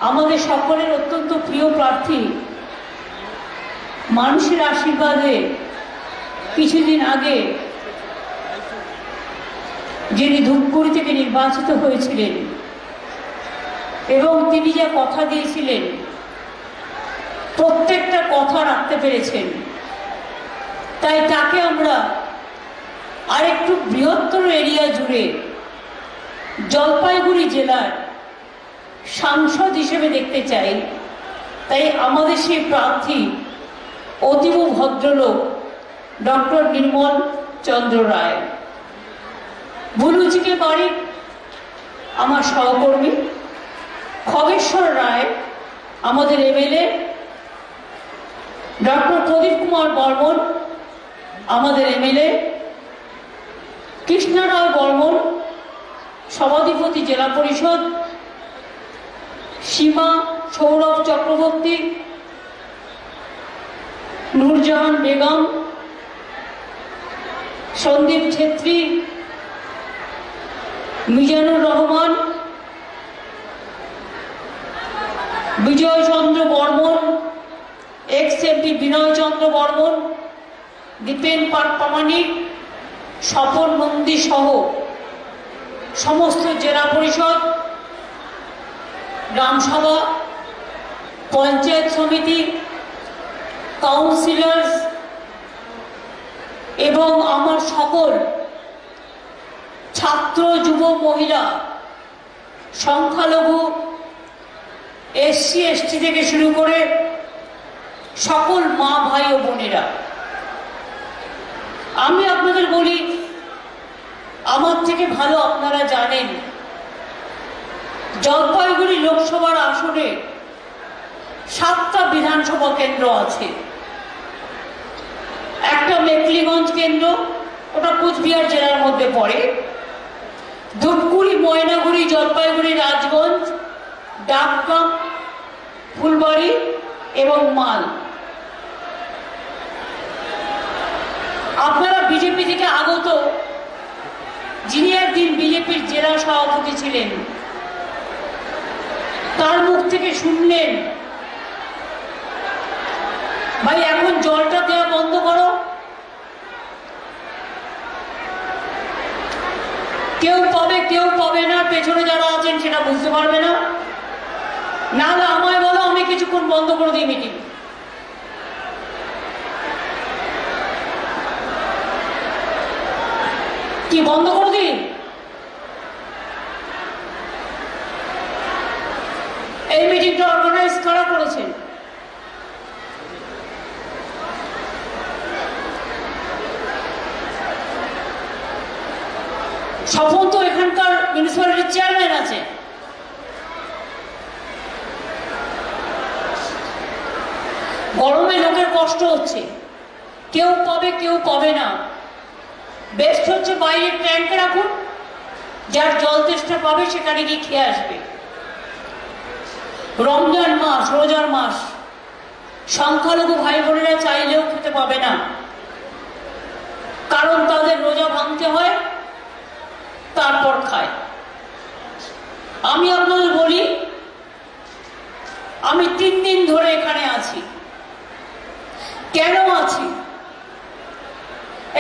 আমাদের সকলের অত্যন্ত প্রিয় প্রার্থী, মানুষের আশীর্বাদে কিছুদিন আগে যিনি ধূপগুড়ি থেকে নির্বাচিত হয়েছিলেন এবং তিনি যা কথা দিয়েছিলেন প্রত্যেকটা কথা রাখতে পেরেছেন, তাই তাকে আমরা আরেকটু বৃহত্তর এরিয়া জুড়ে জলপাইগুড়ি জেলার সাংসদ হিসেবে দেখতে চাই। তাই আমাদের সেই প্রার্থী অতীব ভদ্রলোক ডক্টর নির্মল চন্দ্র রায়। বুলুচিকে বাড়ি আমার সহকর্মী, খগেশ্বর রায় আমাদের এমএলএ, ডক্টর প্রদীপ কুমার বর্মন আমাদের এমএলএ, কৃষ্ণরায় বর্মন সভাধিপতি জেলা পরিষদ, সীমা সৌরভ চক্রবর্তী, নূরজাহান বেগম, সন্দীপ ছেত্রী, মিজানুর রহমান, বিজয় চন্দ্র বর্মন, এক্স এমপি বিনয় চন্দ্র বর্মন, দীপেন প্রামাণিক, স্বপন নন্দী সহ সমস্ত জেলা পরিষদ, গ্রামসভা, পঞ্চায়েত সমিতি, কাউন্সিলর্স এবং আমার সকল ছাত্র, যুব, মহিলা, সংখ্যালঘু, এসসি এসটি থেকে শুরু করে সকল মা, ভাই ও বোনেরা, আমি আপনাদের বলি, আমার থেকে ভালো আপনারা জানেন জলপাইগুড়ি লোকসভার আসনে 7টা বিধানসভা কেন্দ্র আছে। একটা মেখলিগঞ্জ কেন্দ্র, ওটা কোচবিহার জেলার মধ্যে পড়ে। ধূপগুড়ি, ময়নাগুড়ি, জলপাইগুড়ি, রাজগঞ্জ, ডাকগ্রাম, ফুলবাড়ি এবং মাল। আপনারা বিজেপি থেকে আগত যিনি একদিন বিজেপির জেলা সভাপতি ছিলেন, তার মুখ থেকে শুনলেন, ভাই এখন জলটা দেওয়া বন্ধ করো। কেউ পাবে কেউ পাবে না, পেছনে যারা আছেন সেটা বুঝতে পারবে না, নাহলে আমায় বলো, আমি কিছুক্ষণ বন্ধ করে দিই মিটিং। কি বন্ধ করে দিই? এই মিটিংটা অর্গানাইজ করা করেছেন স্বপন, তো এখানকার মিউনিসিপ্যালিটির চেয়ারম্যান আছে। গরমে লোকের কষ্ট হচ্ছে, কেউ পাবে কেউ পাবে না। বেস্ট হচ্ছে বাইরে ট্যাঙ্কে রাখুন, যার জল তেষ্টা পাবে সেখানে গিয়ে খেয়ে আসবে। রমজান মাস, রোজার মাস, সংখ্যালঘু ভাই বোনেরা চাইলেও খেতে পাবে না, কারণ তাদের রোজা ভাঙতে হয়, তারপর খায়। আমি আপনাদের বলি, আমি 3 দিন ধরে এখানে আছি। কেন আছি?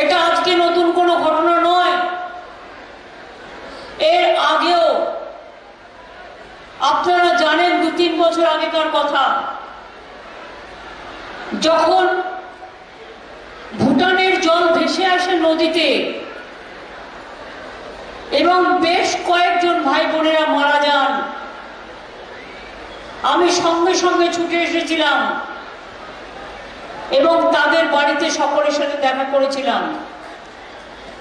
এটা আজকে নতুন কোনো ঘটনা নয়। এর আগেও আপনারা জানেন 2-3 বছর আগেকার কথা, যখন ভুটানের জল ভেসে আসে নদীতে এবং বেশ কয়েকজন ভাই বোনেরা মারা যান, আমি সঙ্গে সঙ্গে ছুটে এসেছিলাম এবং তাদের বাড়িতে সকলের সাথে দেখা করেছিলাম।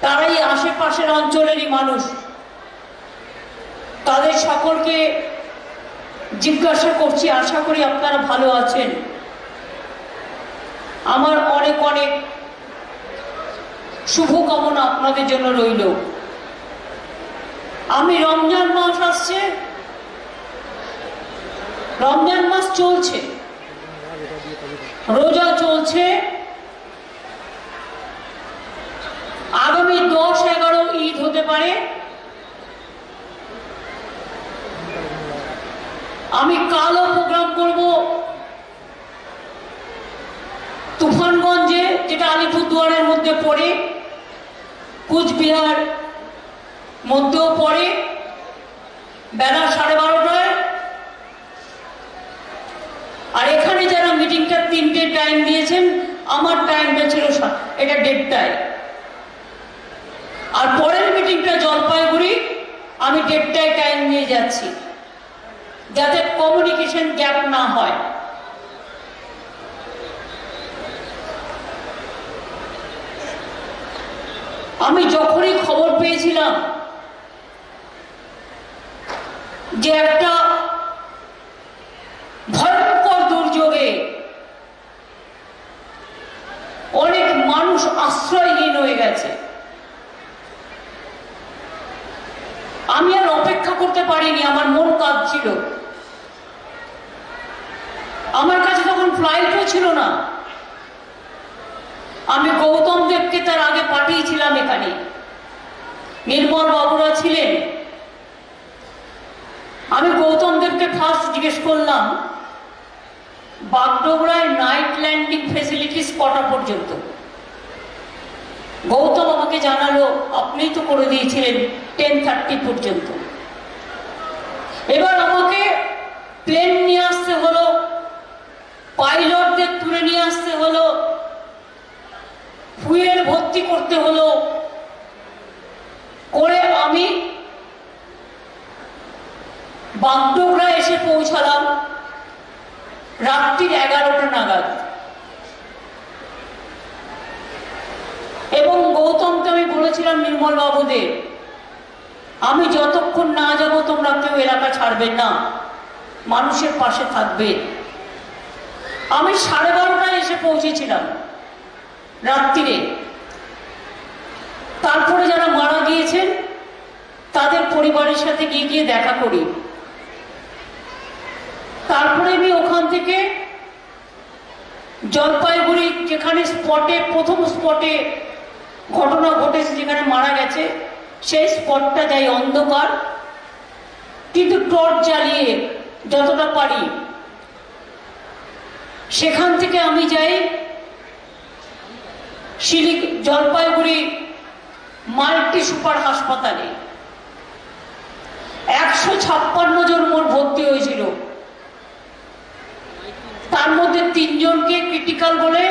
তারাই আশেপাশের অঞ্চলেরই মানুষ। তাদের সকলকে জিজ্ঞাসা করছি, আশা করি আপনারা ভালো আছেন। আমার অনেক অনেক শুভকামনা আপনাদের জন্য রইল। আমি রমজান মাস আসছে, রমজান মাস চলছে, রোজা চলছে, আগামী 10-11 ঈদ হতে পারে। আমি কালও প্রোগ্রাম করব তুফানগঞ্জে, যেটা আলিপুরদুয়ারের মধ্যে পড়ে, কুচবিহার মধ্যেও পড়ে, বেলা 12:30টায়। আর এখানে যারা মিটিংটা 3টে টাইম দিয়েছেন, আমার টাইমটা ছিল এটা 1:30টায়। আর পরের মিটিংটা জলপাইগুড়ি, আমি 1:30টায় টাইম নিয়ে যাচ্ছি, যাতে কমিউনিকেশন গ্যাপ না হয়। আমি যখনই খবর পেয়েছিলাম যে একটা ভয়ঙ্কর দুর্যোগে অনেক মানুষ আশ্রয়হীন হয়ে গেছে, আমি আর অপেক্ষা করতে পারিনি, আমার মন কাঁদছিল। আমার কাছে তখন ফ্লাইটও ছিল না। আমি গৌতম দেবকে তার আগে পাঠিয়েছিলাম এখানে, নির্মল বাবুরা ছিলেন। আমি গৌতম দেবকে ফার্স্ট জিজ্ঞেস করলাম, বাগডোগরায় নাইট ল্যান্ডিং ফেসিলিটিস কটা পর্যন্ত? গৌতম আমাকে জানালো, আপনি তো করে দিয়েছিলেন 10:30 পর্যন্ত। এবার আমাকে প্লেন নিয়ে আসতে হলো, পাইলটদের তুলে নিয়ে আসতে হলো, ফুয়েল ভর্তি করতে হলো, করে আমি বাগডোগরা এসে পৌঁছালাম রাত্রির 11টা নাগাদ। এবং গৌতমকে আমি বলেছিলাম, নির্মল বাবুদের, আমি যতক্ষণ না যাব তোমরা কেউ এলাকা ছাড়বেন না, মানুষের পাশে থাকবে। আমি 12:30টায় এসে পৌঁছেছিলাম রাত্রিরে। তারপরে যারা মারা গিয়েছেন তাদের পরিবারের সাথে গিয়ে দেখা করি। তারপরে আমি ওখান থেকে জলপাইগুড়ি, যেখানে প্রথম স্পটে ঘটনা ঘটেছে, যেখানে মারা গেছে, সেই স্পটটা যাই, অন্ধকার, কিন্তু টর্চ জ্বালিয়ে যতটা পারি। সেখান থেকে আমি যাই জলপাইগুড়ি মাল্টি সুপার হাসপাতালে। 156 জন মোট ভর্তি হয়েছিল, তার মধ্যে 3 জনকে ক্রিটিক্যাল বলে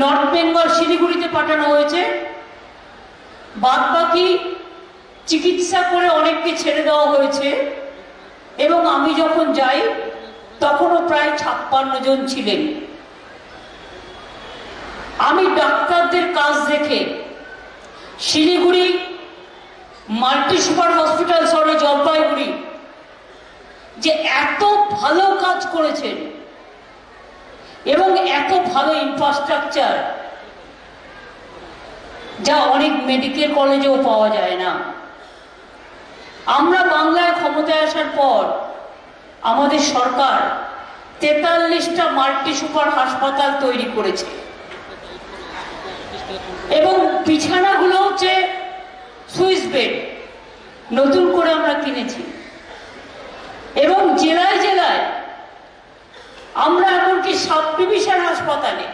নর্থ বেঙ্গল শিলিগুড়িতে পাঠানো হয়েছে। বাদবাকি চিকিৎসা করে অনেককে ছেড়ে দেওয়া হয়েছে। এবং আমি যখন যাই তখনও প্রায় 56 জন ছিলেন। আমি ডাক্তারদের কাজ দেখে শিলিগুড়ি মাল্টি সুপার হসপিটাল শহরে জলপাইগুড়ি যে এত ভালো কাজ করেছেন এবং এত ভালো ইনফ্রাস্ট্রাকচার, যা অনেক মেডিকেল কলেজেও পাওয়া যায় না। আমরা বাংলায় ক্ষমতায় আসার পর আমাদের সরকার 43টা মাল্টি সুপার হাসপাতাল তৈরি করেছে এবং বিছানাগুলো হচ্ছে সুইস বেড নতুন করে আমরা কিনেছি। এবং জেলায় জেলায় আমরা এমনকি সাব ডিভিশন হাসপাতালে,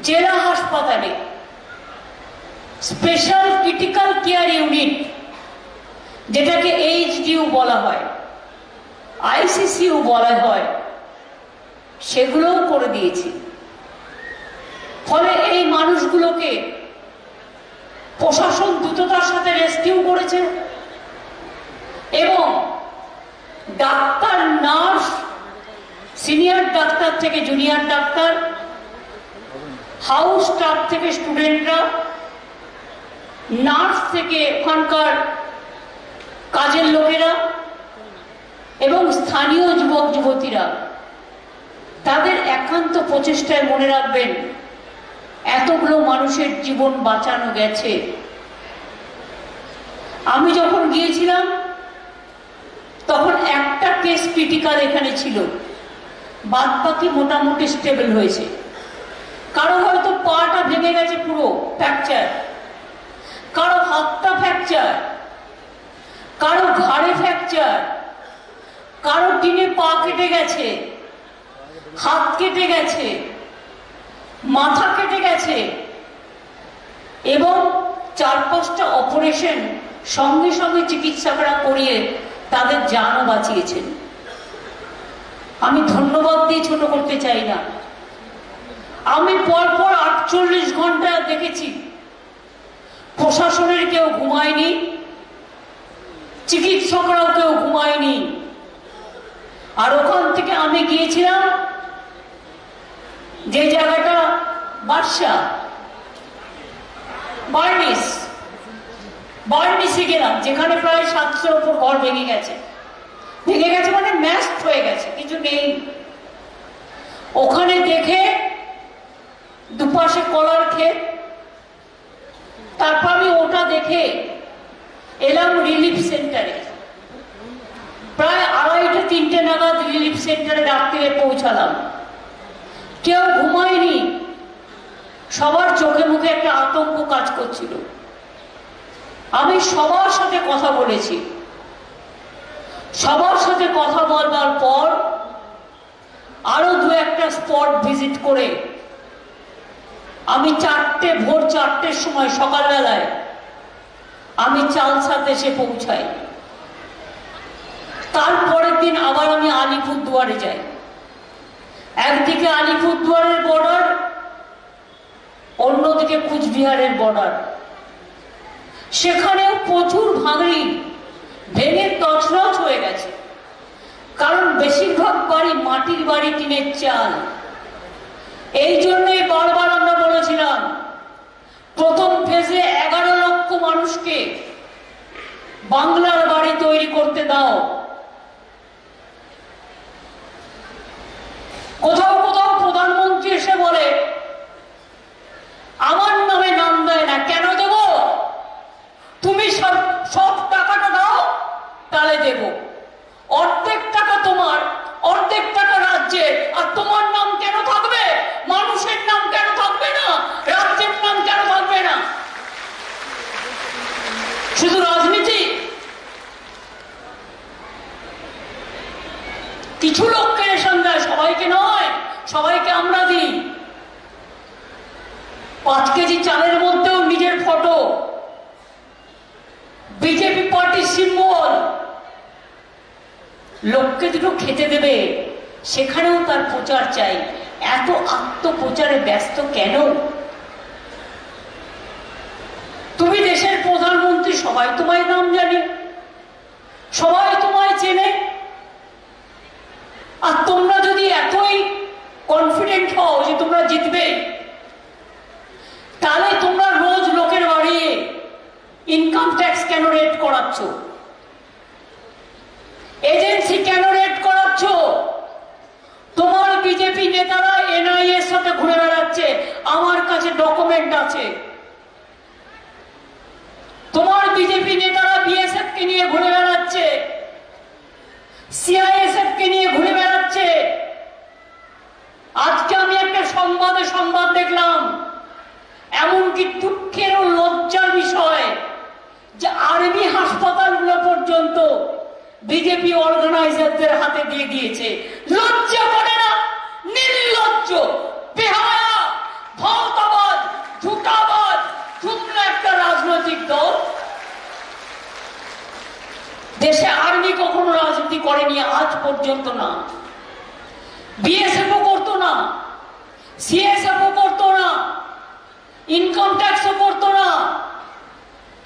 জেলা হাসপাতালে স্পেশাল ক্রিটিক্যাল কেয়ার ইউনিট, যেটাকে এইচডিইউ বলা হয়, আইসিসিইউ বলা হয়, সেগুলোও করে দিয়েছি। ফলে এই মানুষগুলোকে প্রশাসন দ্রুততার সাথে রেস্কিউ করেছে এবং ডাক্তার, নার্স, সিনিয়র ডাক্তার থেকে জুনিয়র ডাক্তার, হাউস স্টাফ থেকে স্টুডেন্টরা, নার্স থেকে ওখানকার কাজের লোকেরা এবং স্থানীয় যুবক যুবতীরা তাদের একান্ত প্রচেষ্টায়, মনে রাখবেন, এতগুলো মানুষের জীবন বাঁচানো গেছে। আমি যখন গিয়েছিলাম তখন একটা কেস ক্রিটিক্যাল এখানে ছিল, বাদবাকি মোটামুটি স্টেবল হয়েছে। কারো হয়তো পাটা ভেঙে গেছে, পুরো ফ্র্যাকচার, কারো হাতটা ফ্র্যাকচার, কারো ঘাড়ে ফ্র্যাকচার, পা কেটে গেছে, হাত কেটে গেছে, মাথা কেটে গেছে এবং 4-5টা অপারেশন সঙ্গে সঙ্গে চিকিৎসকরা করিয়ে তাদের জানও বাঁচিয়েছেন। আমি ধন্যবাদ দিয়ে ছোট করতে চাই না। আমি পরপর 48 ঘন্টা দেখেছি প্রশাসনের কেউ ঘুমায়নি, চিকিৎসকরাও কেউ ঘুমায়নি। আর ওখান থেকে আমি গিয়েছিলাম যে জায়গাটা বার্সা বার্নিসে গেলাম, যেখানে প্রায় 700-র উপর ঘর ভেঙে গেছে মানে ম্যাস্ট হয়ে গেছে, কিছু নেই। ওখানে দেখে দুপাশে কলার ক্ষেত, তারপর আমি ওটা দেখে এলাম রিলিফ সেন্টারে। প্রায় 2:30-3টে নাগাদ রিলিফ সেন্টারে রাত্রিরে পৌঁছালাম। কেউ ঘুমায়নি, সবার চোখে মুখে একটা আতঙ্ক কাজ করছিল। আমি সবার সাথে কথা বলেছি। সবার সাথে কথা বলবার পর আরো 2-একটা স্পট ভিজিট করে আমি ভোর 4টের সময় সকালবেলায় আমি চালসাতে এসে পৌঁছাই। তারপরের দিন আবার আমি আলিপুরদুয়ারে যাই। একদিকে আলিপুরদুয়ারের বর্ডার, অন্যদিকে কুচবিহারের বর্ডার। সেখানেও প্রচুর ভাঙড়ি ভেঙে তছনছ হয়ে গেছে, কারণ বেশিরভাগ বাড়ি মাটির বাড়ি, টিনের চাল। এই জন্যই বারবার আমরা বলেছিলাম প্রথম ফেজে 11 লক্ষ মানুষকে বাংলার বাড়ি তৈরি করতে দাও। কোথাও কোথাও প্রধানমন্ত্রী এসে বলে আমার নামে নাম দেয় না, কেন দেব? তুমি সব টাকাটা দাও, তাহলে দেব। অর্ধেক টাকা তোমার, অর্ধেক টাকা রাজ্যের, আর তোমার নাম কেন থাকবে? মানুষের নাম কেন থাকবে না? রাজ্যের নাম কেন থাকবে না? শুধু রাজনীতি? কিছু লোককে রেশন দেয়, সবাইকে নয়। সবাইকে আমরা দিই। 5 কেজি চালের মধ্যেও নিজের ফটো, বিজেপি পার্টির সিম্বল। লোককে দুটো খেতে দেবে, সেখানেও তার প্রচার চাই। এত আত্মপ্রচারে ব্যস্ত কেন? তুমি দেশের প্রধানমন্ত্রী, সবাই তোমায় নাম জানে, সবাই তোমায় চেনে। আর তোমরা যদি এতই কনফিডেন্ট হও যে তোমরা জিতবে, তাহলে তোমরা রোজ লোকের বাড়ি ইনকাম ট্যাক্স কেন রেট করাচ্ছ? এজেন্সি কেন রেট করাচ্ছ? তোমার বিজেপি নেতারা এনআইএর সাথে ঘুরে বেড়াচ্ছে, আমার কাছে ডকুমেন্ট আছে। তোমার বিজেপি নেতারা বিএসএফ কে নিয়ে ঘুরে বেড়াচ্ছে, সিআইএসএফ কে নিয়ে ঘুরে বেড়াচ্ছে। আজকে আমি একটা সংবাদ দেখলাম, এমনকি দুঃখের ও লজ্জার বিষয় যে আর্মি হাসপাতালগুলো পর্যন্ত বিজেপি অর্গানাইজারদের হাতে দিয়ে দিয়েছে। লজ্জা করে না? নির্লজ্জ, বেহায়া, ভাওতাবাজ, ঝুটাবাজ, তোমরা একটা রাজনৈতিক দল। দেশে আর্মি কখনো রাজনীতি করেনি আজ পর্যন্ত, না। বিএসএফও করতো না, সিএসএফও করতো না, ইনকাম ট্যাক্সও করতো না।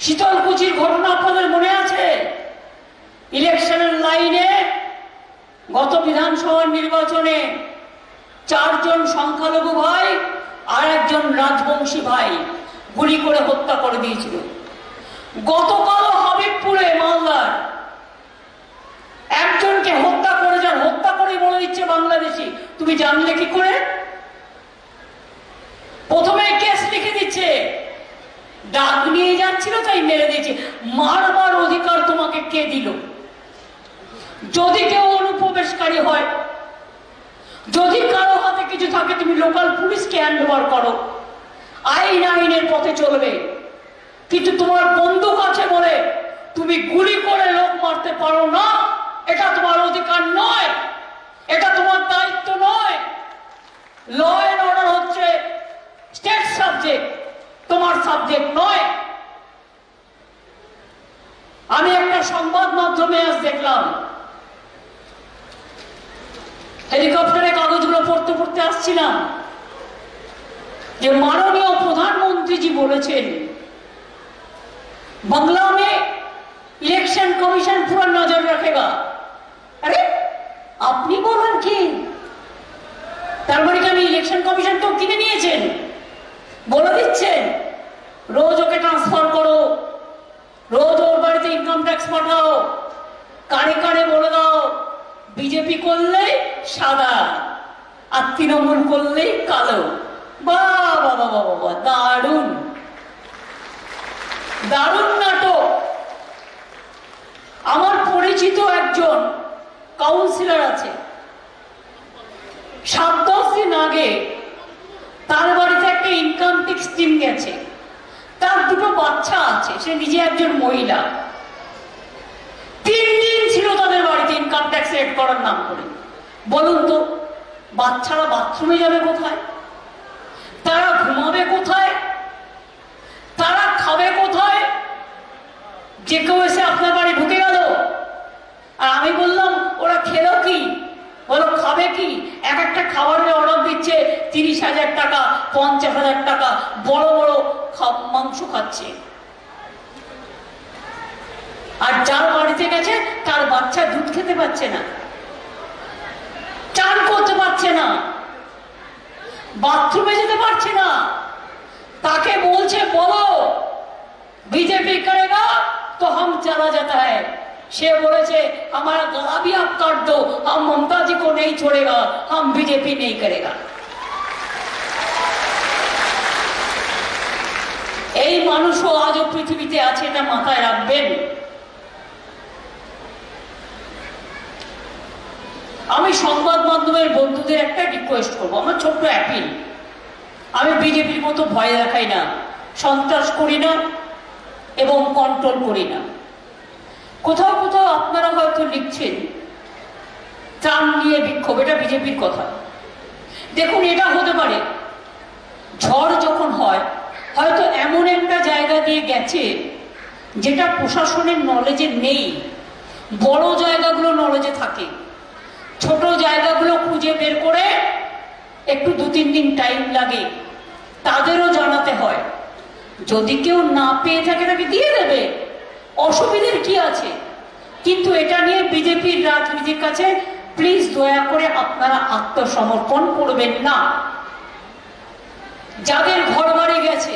শীতলকুচির ঘটনা আপনাদের মনে আছে? ইলেকশনের লাইনে গত বিধানসভার নির্বাচনে 4 জন সংখ্যালঘু ভাই আর 1 জন রাজবংশী ভাই গুলি করে হত্যা করে দিয়েছিল। গতকালও হাবিবপুরে মালদার একজনকে হত্যা করে বলে দিচ্ছে বাংলাদেশি। তুমি জানলে কি করে? প্রথমে কেস লিখে দিচ্ছে, ডাক নিয়ে যাচ্ছিল তাই মেরে দিয়েছে। মারবার অধিকার তোমাকে কে দিল? যদি কেউ অনুপ্রবেশকারী হয়, যদি কারো হাতে কিছু থাকে, তুমি লোকাল পুলিশকে হ্যান্ডওভার করো, আইনের পথে চলবে। কিন্তু তোমার বন্দুক আছে বলে তুমি গুলি করে লোক মারতে পারো না, এটা তোমার অধিকার নয়। ল এন্ড অর্ডার হচ্ছে স্টেট সাবজেক্ট, তোমার সাবজেক্ট নয়। আমি একটা সংবাদ মাধ্যমে আজ দেখলাম, হেলিকপ্টারে কাগজগুলো পড়তে পড়তে আসছিলাম, যে মাননীয় প্রধানমন্ত্রীজি বলেছেন বাংলা में इलेक्शन कमीशन पूरा नजर रखेगा। अरे আপনি বলেন কি? তার মানে কি আমি ইলেকশন কমিশন তো কিনে নিয়েছেন, বলে দিচ্ছেন রোজ ওকে ট্রান্সফার করো, রোজ ওর বাড়িতে ইনকাম ট্যাক্স পাঠাও, কানে কানে বলে দাও বিজেপি করলে সাদা আর তৃণমূল করলে কালো। বাবা বাবা বাবা, দারুণ দারুণ নাটক। আমার পরিচিত একজন কাউন্সিলর আছে, 7-10 দিন আগে তার বাড়িতে একটা ইনকাম ট্যাক্স টিম গেছে, তার 2টো বাচ্চা আছে, সে নিজে একজন মহিলা। 3 দিন ছিল তাদের বাড়িতে ইনকাম ট্যাক্স রেড করার নাম করে। বলুন তো বাচ্চারা বাথরুমে যাবে কোথায়? তারা ঘুমাবে কোথায়? তারা খাবে কোথায়? যে কেউ এসে আপনার বাড়ি ঢুকে গেল, আর আমি বললাম ওরা খেলো কি, বলো খাবে কি? এক একটা খাবারের অর্ডার দিচ্ছে 30,000 টাকা, 50,000 টাকা, বড় বড় মাংস খাচ্ছে। আর যার বাড়িতে গেছে তার বাচ্চা দুধ খেতে পারছে না, চান করতে পারছে না, বাথরুমে যেতে পারছে না। তাকে বলছে বলো बीजेपी करेगा तो हम चला जाता है। সে বলেছে हमारा गला भी आप काट दो, हम ममता जी को नहीं छोड़ेगा, हम बीजेपी नहीं करेगा। এই মানুষও আজও পৃথিবীতে আছে, এটা মাথায় রাখবেন। আমি সংবাদ মাধ্যমের বন্ধুদের একটা রিকোয়েস্ট করবো, আমার ছোট্ট অ্যাপিল, আমি বিজেপির মতো ভয় দেখাই না, সন্ত্রাস করি না এবং কন্ট্রোল করি না। কোথাও কোথাও আপনারা হয়তো লিখছেন ত্রাণ নিয়ে বিক্ষোভ, এটা বিজেপির কথা। দেখুন এটা হতে পারে, ঝড় যখন হয় হয়তো এমন একটা জায়গা দিয়ে গেছে যেটা প্রশাসনের নলেজে নেই, বড় জায়গাগুলো নলেজে থাকে, ছোট জায়গাগুলো খুঁজে বের করে একটু 2-3 দিন টাইম লাগে, তাদেরও জানাতে হয়। যদি কেউ না পেয়ে থাকে তাকে দিয়ে দেবে, অসুবিধার কি আছে? কিন্তু এটা নিয়ে বিজেপির রাজনীতির কাছে প্লিজ দয়া করে আপনারা আত্মসমর্পণ করবেন না। যাদের ঘর বাড়ি গেছে,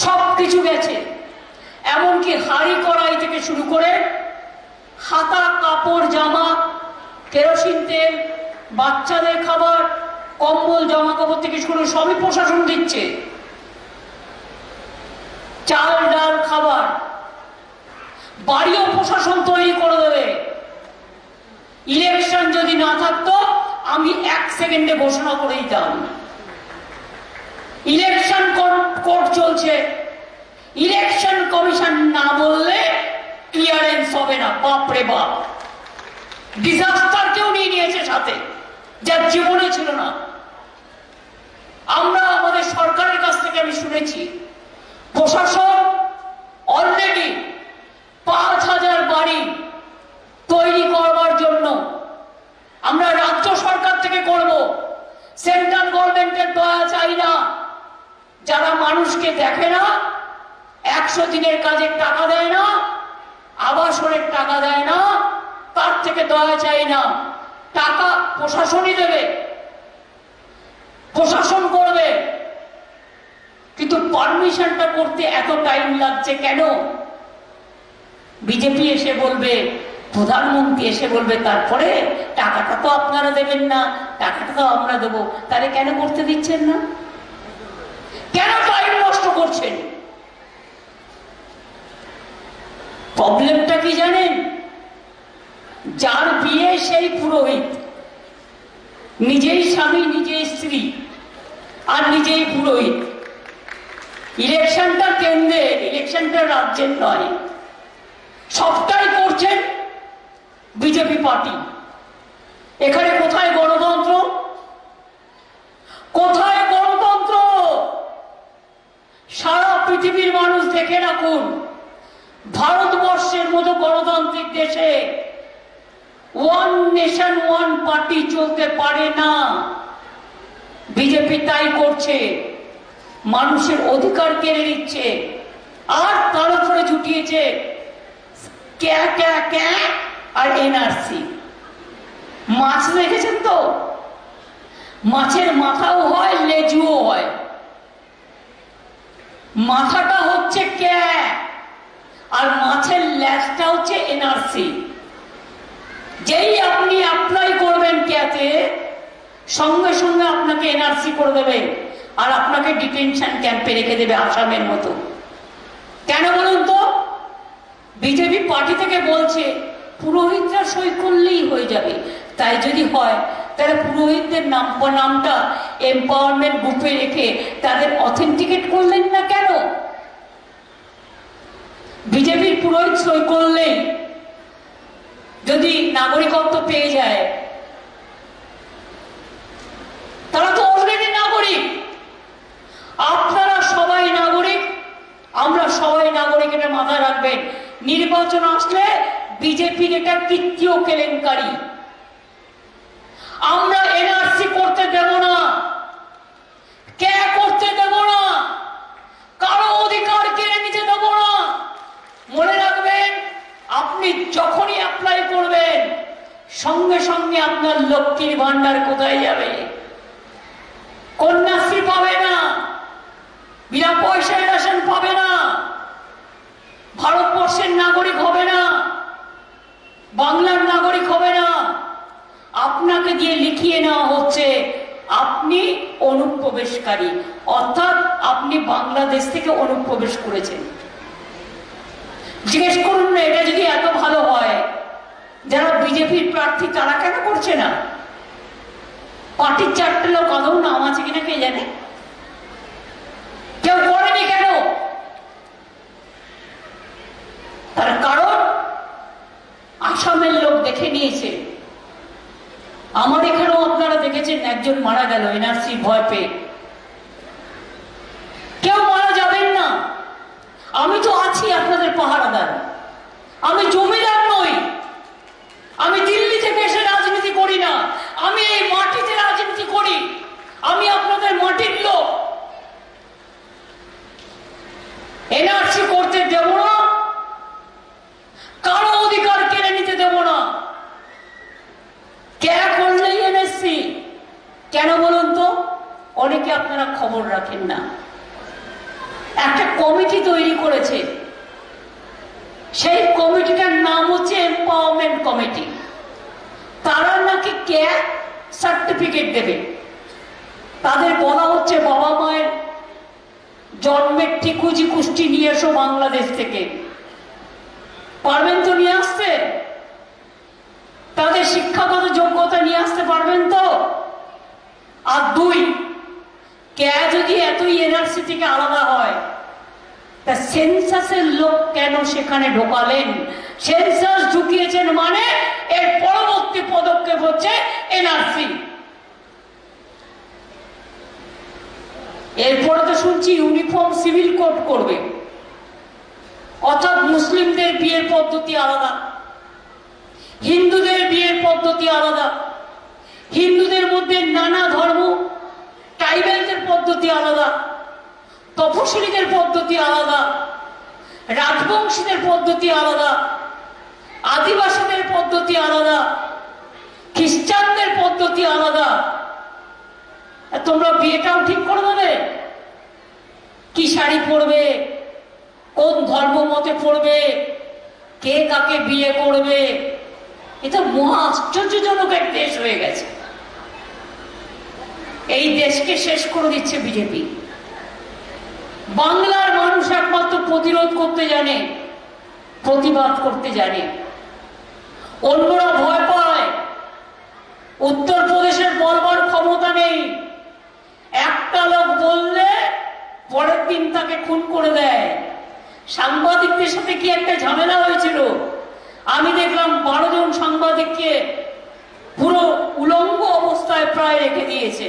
সবকিছু গেছে, এমনকি হাঁড়ি কড়াই থেকে শুরু করে হাতা কাপড় জামা, কেরোসিন তেল, বাচ্চাদের খাবার, কম্বল জামা কাপড় থেকে শুরু সবই প্রশাসন দিচ্ছে। চাল ডাল খাবার বাড়িও প্রশাসন তৈরি করে দেবে। ইলেকশন যদি না থাকতো আমি 1 সেকেন্ডে ঘোষণা করে দিতাম ইলেকশন কোর্ট চলছে, ইলেকশন কমিশন না বললে ক্লিয়ারেন্স হবে না। বাপরে বাপ, ডিজাস্টার কেউ নিয়ে নিয়েছে সাথে, যার জীবনে ছিল না। আমরা আমাদের সরকারের কাছ থেকে আমি শুনেছি প্রশাসন অলরেডি 5,000 বাড়ি তৈরি করবার জন্য আমরা রাজ্য সরকার থেকে করব, সেন্ট্রাল গভর্নমেন্টের দয়া চাই না। যারা মানুষকে দেখে না, 100 দিনের কাজের টাকা দেয় না, আবাসনের টাকা দেয় না, তার থেকে দয়া চাই না। টাকা প্রশাসনই দেবে, প্রশাসন করবে, কিন্তু পারমিশনটা করতে এত টাইম লাগছে কেন? বিজেপি এসে বলবে, প্রধানমন্ত্রী এসে বলবে তারপরে টাকাটা তো আপনারা দেবেন না, টাকাটা তো আমরা দেবো। তাহলে কেন করতে দিচ্ছেন না? কেন টাইম নষ্ট করছেন? প্রবলেমটা কি জানেন? যার বিয়ে সেই পুরোহিত, নিজেই স্বামী, নিজেই স্ত্রী, আর নিজেই পুরোহিত। ইলেকশনটা কেন্দ্রের, ইলেকশনটা রাজ্যের নয়। সবটাই করছেন বিজেপি পার্টি। এখানে কোথায় গণতন্ত্র? কোথায় গণতন্ত্র? সারা পৃথিবীর মানুষ দেখে রাখুন, ভারতবর্ষের মতো গণতান্ত্রিক দেশে ওয়ান নেশন ওয়ান পার্টি চলতে পারে না। বিজেপি তাই করছে, মানুষের অধিকার কেড়ে নিচ্ছে, আর তার উপরে জুটিয়েছে আর এনআরসি। মাছ দেখেছেন তো, মাছের মাথাও হয়, লেজুও হয়। মাথাটা হচ্ছে আর মাছের লেজটা হচ্ছে এনআরসি। যেই আপনি অ্যাপ্লাই করবেন ক্যাতে, সঙ্গে সঙ্গে আপনাকে এনআরসি করে দেবে আর আপনাকে ডিটেনশন ক্যাম্পে রেখে দেবে, আসামের মতো। কেন বলুন তো? বিজেপি পার্টি থেকে বলছে পুরোহিতরা সই করলেই হয়ে যাবে। তাই যদি হয় তাহলে পুরোহিতদের নামটা এম্পাওয়ারমেন্ট গ্রুপে রেখে তাদের অথেন্টিকেট করলেন না কেন? বিজেপির পুরোহিত সই করলেই যদি নাগরিকত্ব পেয়ে যায়, তারা তো অলরেডি নাগরিক। আপনারা সবাই নাগরিক, আমরা সবাই নাগরিক, এটা মাথায় রাখবেন। নির্বাচন আসলে বিজেপির এটা তৃতীয় কেলেঙ্কারি। আমরা এনআরসি করতে দেব না, করতে দেব না, কারো অধিকার কেড়ে নিতে দেব না। মনে রাখবেন, আপনি যখনই অ্যাপ্লাই করবেন সঙ্গে সঙ্গে আপনার লক্ষ্মীর ভান্ডার কোথায় যাবে? কন্যাশ্রী পাবে না, বিনা পয়সায় রেশন পাবে না, ভারতবর্ষের নাগরিক হবে না, বাংলার নাগরিক হবে না। আপনাকে দিয়ে লিখিয়ে নেওয়া হচ্ছে আপনি অনুপ্রবেশকারী, অর্থাৎ আপনি বাংলাদেশ থেকে অনুপ্রবেশ করেছেন। জিজ্ঞেস করুন না, এটা যদি এত ভালো হয়, যারা বিজেপির প্রার্থী তারা কেন করছে না? পার্টির চারটে লোক আদৌ নাম আছে কিনা কে জানে? কেউ করেনি কেন? তার কারণ আসামের লোক দেখে নিয়েছে। আমার এখানেও আপনারা দেখেছেন একজন মারা গেল এনআরসি ভয় পেয়ে। কেউ মারা যাবেন না। আমি তো আছি আপনাদের পাহারাদার, আমি জমিদার নই, আমি দিল্লি থেকে এসে রাজনীতি করি না, আমি এই মাটিতে রাজনীতি করি, আমি আপনাদের মাটির লোক। এনআরসি করতে দেব না, কারো অধিকার কেড়ে নিতে দেব না। কে করলেই এনআরসি? কেন বলুন তো? অনেকে আপনারা খবর রাখেন না। একটা কমিটি তৈরি করেছে, সেই কমিটিটার নাম হচ্ছে এম্পাওয়ারমেন্ট কমিটি। তারা নাকি সার্টিফিকেট দেবে। তাদের বলা হচ্ছে বাবা মায়ের জন্মের ঠিকুজি কুষ্টি নিয়ে এসো বাংলাদেশ থেকে। পারবেন তো নিয়ে আসতে? তাদের শিক্ষাগত যোগ্যতা নিয়ে আসতে পারবেন তো? আর দুই, যদি এতই এনআরসি থেকে আলাদা হয়, তা সেন্সাসের লোক কেন সেখানে ঢোকালেন? সেন্সাস ঢুকিয়েছেন মানে এর পরবর্তী পদক্ষেপ হচ্ছে এনআরসি। এরপরে তো শুনছি ইউনিফর্ম সিভিল কোড করবে, অর্থাৎ মুসলিমদের বিয়ের পদ্ধতি আলাদা, হিন্দুদের বিয়ের পদ্ধতি আলাদা, হিন্দুদের মধ্যে নানা ধর্ম, ট্রাইবেলদের পদ্ধতি আলাদা, তপশিলীদের পদ্ধতি আলাদা, রাজবংশীদের পদ্ধতি আলাদা, আদিবাসীদের পদ্ধতি আলাদা, খ্রিস্টানদের পদ্ধতি আলাদা। তোমরা বিয়েটাও ঠিক করে দেবে? কি শাড়ি পরবে, কোন ধর্ম মতে পড়বে, কে কাকে বিয়ে করবে, এটা মহা আশ্চর্যজনক এক দেশ হয়ে গেছে। এই দেশকে শেষ করে দিচ্ছে বিজেপি। বাংলার মানুষ একমাত্র প্রতিরোধ করতে জানে, প্রতিবাদ করতে জানে, অন্যরা ভয় পায়। উত্তরপ্রদেশের বলবার ক্ষমতা নেই। একটা লোক বললে পরের দিন তাকে খুন করে দেয়। সাংবাদিকদের সাথে কি একটা ঝামেলা হয়েছিল, আমি দেখলাম 12 জন সাংবাদিককে পুরো উলঙ্গ অবস্থায় প্রায় রেখে দিয়েছে।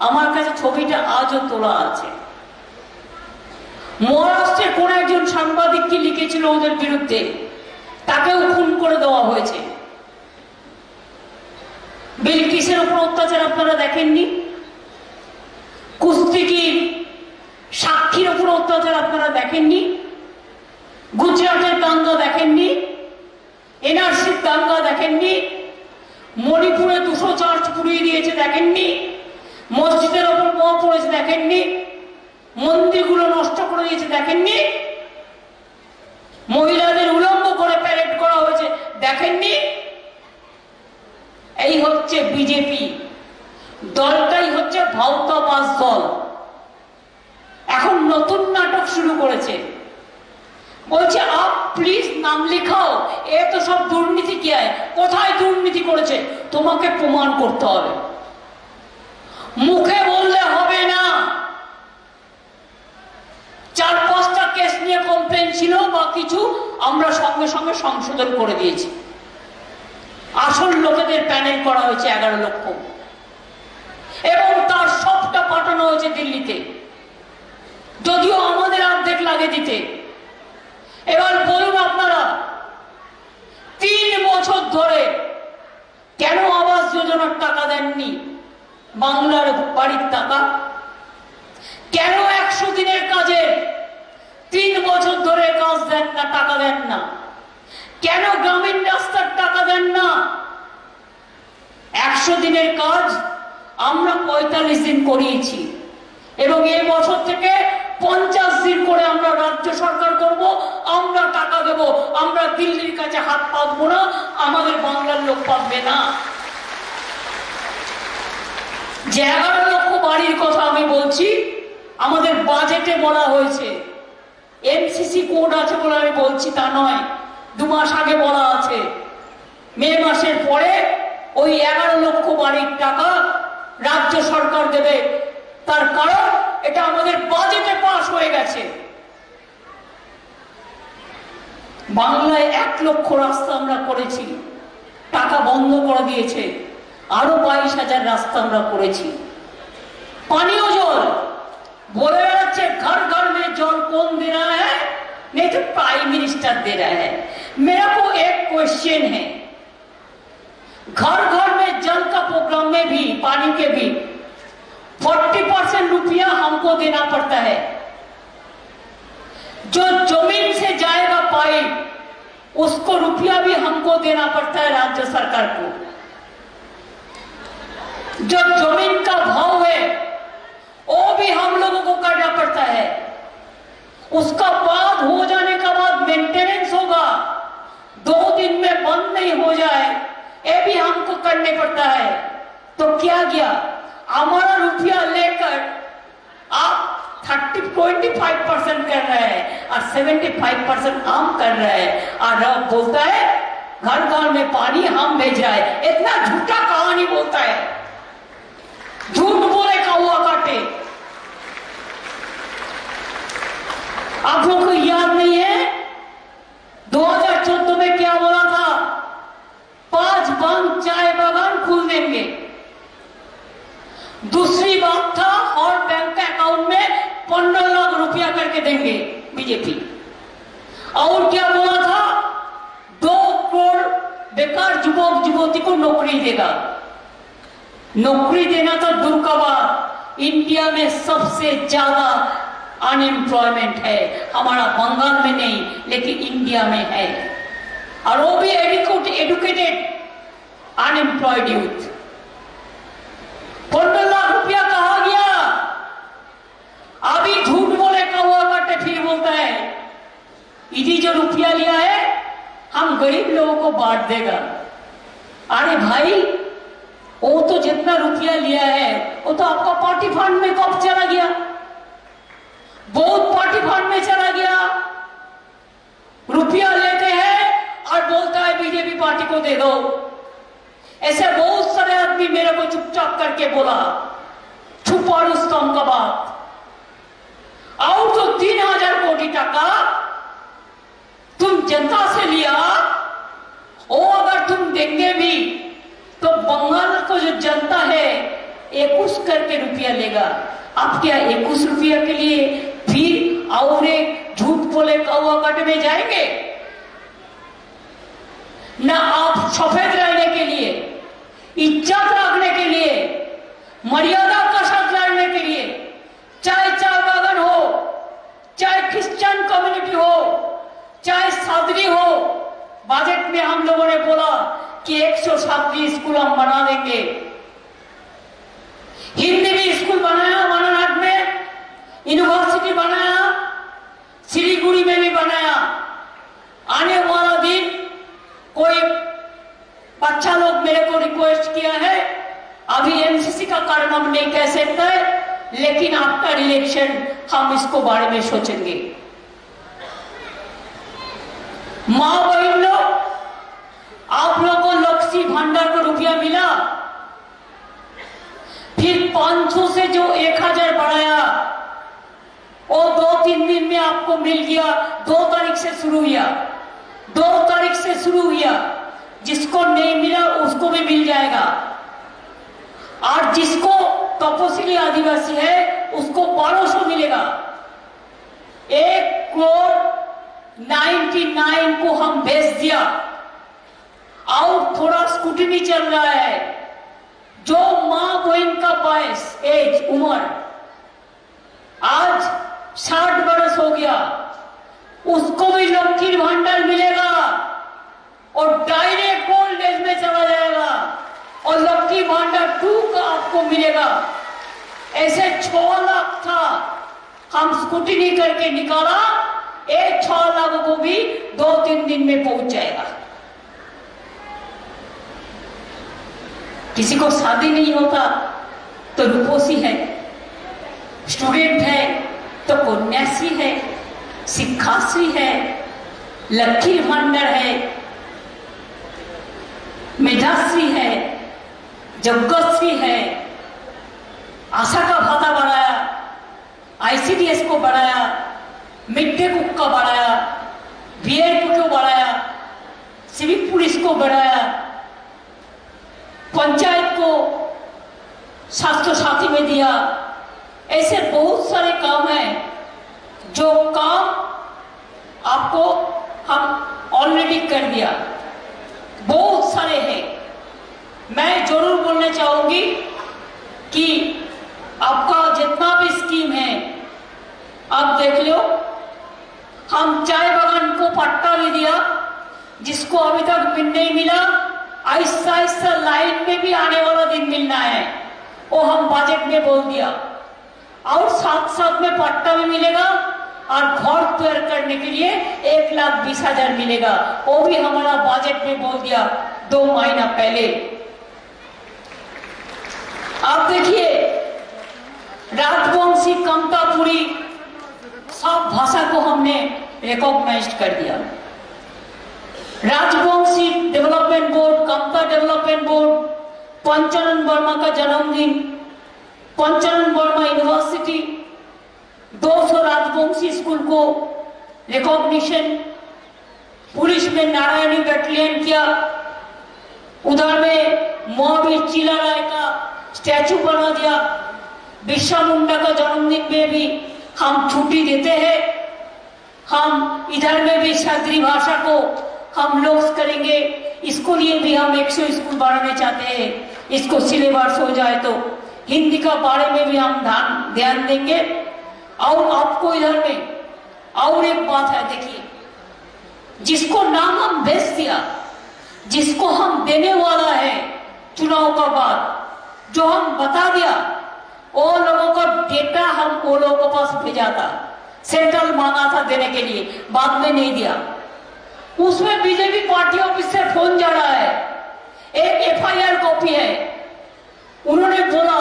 আমার কাছে ছবিটা আজও তোলা আছে। মহারাষ্ট্রের কোন একজন সাংবাদিক কি লিখেছিল ওদের বিরুদ্ধে, তাকেও খুন করে দেওয়া হয়েছে। বিলকিসের উপর অত্যাচার আপনারা দেখেননি? কুস্তিগির সাক্ষীর উপর অত্যাচার আপনারা দেখেননি? গুজরাটের দাঙ্গা দেখেননি? এনআরসির দাঙ্গা দেখেননি? মণিপুরে 200 চার্চ পুড়িয়ে দিয়েছে দেখেননি? মসজিদের ওপর বোমা পড়েছে দেখেননি? মন্দিরগুলো নষ্ট করে দিয়েছে দেখেননি? মহিলাদের উলঙ্গ করে প্যারেড করা হয়েছে দেখেননি? এই হচ্ছে বিজেপি দলটাই হচ্ছে ভাওতাবাজ দল। এখন নতুন নাটক শুরু করেছে, বলছে আপ প্লিজ নাম লিখাও, এ তো সব দুর্নীতি কি হয়। কোথায় দুর্নীতি করেছে তোমাকে প্রমাণ করতে হবে, মুখে বললে হবে না। 4-5টা কেস নিয়ে কমপ্লেন ছিল বা কিছু, আমরা সঙ্গে সঙ্গে সংশোধন করে দিয়েছি। আসল লোকেদের প্যানেল করা হয়েছে 11 লক্ষ, এবং তার সবটা পাঠানো হয়েছে দিল্লিতে, যদিও আমাদের অর্ধেক লাগে দিতে। এবার বলুন আপনারা, 3 বছর ধরে কেন আবাস যোজনার টাকা দেননি? বাংলার বাড়ির টাকা কেন 100 দিনের কাজে 3 বছর ধরে কাজ দেন না, টাকা দেন না? কেন গ্রামীণ রাস্তার টাকা দেন না? 100 দিনের কাজ আমরা 45 দিন করিয়েছি, এবং এই বছর থেকে 50 দিন করে আমরা রাজ্য সরকার করব, আমরা টাকা দেব। আমরা দিল্লির কাছে হাত পাতবো না, আমাদের বাংলার লোক পাবে না। যে 11 লক্ষ বাড়ির কথা আমি বলছি, আমাদের বাজেটে বলা হয়েছে। এমসিসি কোড আছে বলে আমি বলছি তা নয়, 2 মাস আগে বলা আছে। মে মাসের পরে ওই 11 লক্ষ বাড়ির টাকা রাজ্য সরকার দেবে। তার কারণ এটা আমাদের বাজেটে পাস হয়ে গেছে। বাংলায় 1 লক্ষ রাস্তা আমরা করেছি, টাকা বন্ধ করে দিয়েছে। আরো 22,000 রাস্তা আমরা করেছি। পানীয় জল বলে বেড়াচ্ছে ঘর ঘর में जल कौन दे रहा है? नहीं तो प्राइम मिनिस्टर दे रहा है। मेरा को एक क्वेश्चन है, घर घर में जल का प्रोग्राम में भी, पानी के भी 40% रुपया हमको देना पड़ता है। जो जमीन से जाएगा पाइप, उसको रुपया भी हमको देना पड़ता है राज्य सरकार को। जो जमीन का भाव है वो भी हम लोगों को करना पड़ता है। उसका बाद हो जाने का बाद मेंटेनेंस होगा, 2 दिन में बंद नहीं हो जाए, ये भी हमको करने पड़ता है। तो क्या किया, हमारा रुपया लेकर आप 25% कर रहे हैं और 75% हम कर रहे हैं, और अब बोलता है घर घर में पानी हम भेज रहे हैं। इतना झूठा कहानी बोलता है, झूठ बोले कौवा काटे। आप लोग को याद नहीं है 2014 में क्या बोला था? 5 बांध चाय बागान खुल देंगे। दूसरी बात था और बैंक अकाउंट में 15 लाख रुपया करके देंगे बीजेपी। और क्या बोला था? 2 करोड़ बेकार युवक युवती को नौकरी देगा। नौकरी देना तो दूर का बात, इंडिया में सबसे ज्यादा अनएम्प्लॉयमेंट है। हमारा बंगाल में नहीं, लेकिन इंडिया में है, और वो भी एडुकेटेड अनएम्प्लॉयड यूथ। 15 लाख रुपया कहा गया? अभी झूठ बोले कौवा काटे, फिर बोलता है इधी जो रुपया लिया है हम गरीब लोगों को बांट देगा। अरे भाई, वो तो जितना रुपया लिया है वो तो आपका पार्टी फंड में कब चला गया? बहुत पार्टी फंड में चला गया। रुपया लेते हैं और बोलता है बीजेपी पार्टी को दे दो। ऐसे बहुत सारे आदमी मेरे को चुपचाप करके बोला, छुपा रुस्तम का बात। और जो 3,000 कोटी टका तुम जनता से लिया, वो अगर तुम देंगे भी तो बंगाल को जो जनता है 21 करके रुपया लेगा। आप क्या 21 रुपया के लिए फिर और एक झूठ बोले कौवा काटे में जाएंगे? ना आप सफेद रहने के लिए, इज्जत रखने के लिए, मर्यादा का साथ लड़ने के लिए, चाहे चाय बागान हो, चाहे क्रिश्चियन कम्युनिटी हो, चाहे सादरी हो, बजट में हम लोगों ने बोला कि 107 स्कूल हम बना देंगे। हिंदी भी स्कूल बनाया वानानाथ में, यूनिवर्सिटी बनाया, सिलीगुड़ी में भी बनाया। आने वाला दिन कोई बच्चा लोग मेरे को रिक्वेस्ट किया है, अभी एमसीसी का कारण हम नहीं कह सकते, लेकिन आफ्टर इलेक्शन हम इसको बारे में सोचेंगे। माँ बहन लोग, आप लोगों को लक्ष्मी भंडार को रुपया मिला, फिर 500 से जो 1000 बढ़ाया, वो 2-3 दिन में आपको मिल गया। 2 तारीख से शुरू हुआ, 2 तारीख से शुरू हुआ। जिसको नहीं मिला उसको भी मिल जाएगा, और जिसको तपस्वी आदिवासी है उसको 1200 मिलेगा। 1,99,00,000 को हम भेज दिया, और थोड़ा स्कूटनी चल रहा है। जो माँ बहन का बयस एज उम्र आज 60 बरस हो गया, उसको भी लक्ष्मी भंडार मिलेगा, और डायरेक्ट ओल्ड एज में चला जाएगा, और लक्ष्मी भंडार 2 का आपको मिलेगा। ऐसे 6 लाख था, हम स्कूटनी करके निकाला, 6 लाख को भी 2-3 दिन में पहुंच जाएगा। किसी को शादी नहीं होता तो रूपोसी है, स्टूडेंट है तो कन्याश्री है, शिक्षाश्री है, लक्ष्मी भंडार है, मेधाश्री है, जगतश्री है, आशा का भाता बढ़ाया, आईसीडीएस को बढ़ाया, मिड डे कुक का बढ़ाया, बीएड को बढ़ाया, सिविक पुलिस को बढ़ाया, पंचायत को स्वास्थ्य साथी में दिया। ऐसे बहुत सारे काम हैं, जो काम आपको हम ऑलरेडी कर दिया। बहुत सारे हैं। मैं जरूर बोलना चाहूंगी कि आपका जितना भी स्कीम है आप देख लो। हम चाय बागान को पट्टा भी दिया, जिसको अभी तक नहीं मिला, आहिस्ता आहिस्ता लाइन में भी आने वाला दिन मिलना है, वो हम बजट में बोल दिया। और साथ साथ में पट्टा भी मिलेगा, और घर तैयार करने के लिए 1,20,000 मिलेगा, वो भी हमारा बजट में बोल दिया 2 महीना पहले। आप देखिए, राजवंशी, कमतापुरी सब भाषा को हमने रिकॉग्नाइज कर दिया। Rajbanshi development board, Kamta development board, Panchanan Barma का जन्मदिन, पंचानन वर्मा यूनिवर्सिटी, 200 राजवंशी स्कूल को रिकॉग्निशन, पुलिस में नारायणी बटालियन किया, उधर में महावीर चिला राय का स्टैचू बना दिया। बिरसा मुंडा का जन्मदिन में भी हम छुट्टी देते हैं। हम इधर में भी क्षेत्रीय भाषा को हम लोग करेंगे। इसको लिए भी हम 100 स्कूल बढ़ाने चाहते हैं। इसको सिलेबस हो जाए तो हिंदी का बारे में भी हम ध्यान देंगे। और आपको इधर में और एक बात है, देखिए, जिसको नाम हम भेज दिया, जिसको हम देने वाला है चुनाव का बाद, जो हम बता दिया, वो लोगों का डेटा हम वो लोगों के पास भेजा था। सेंट्रल मांगा था देने के लिए, बाद में नहीं दिया। उसमें बीजेपी पार्टी ऑफिस से फोन जा रहा है, एक एफआईआर कॉपी है। उन्होंने बोला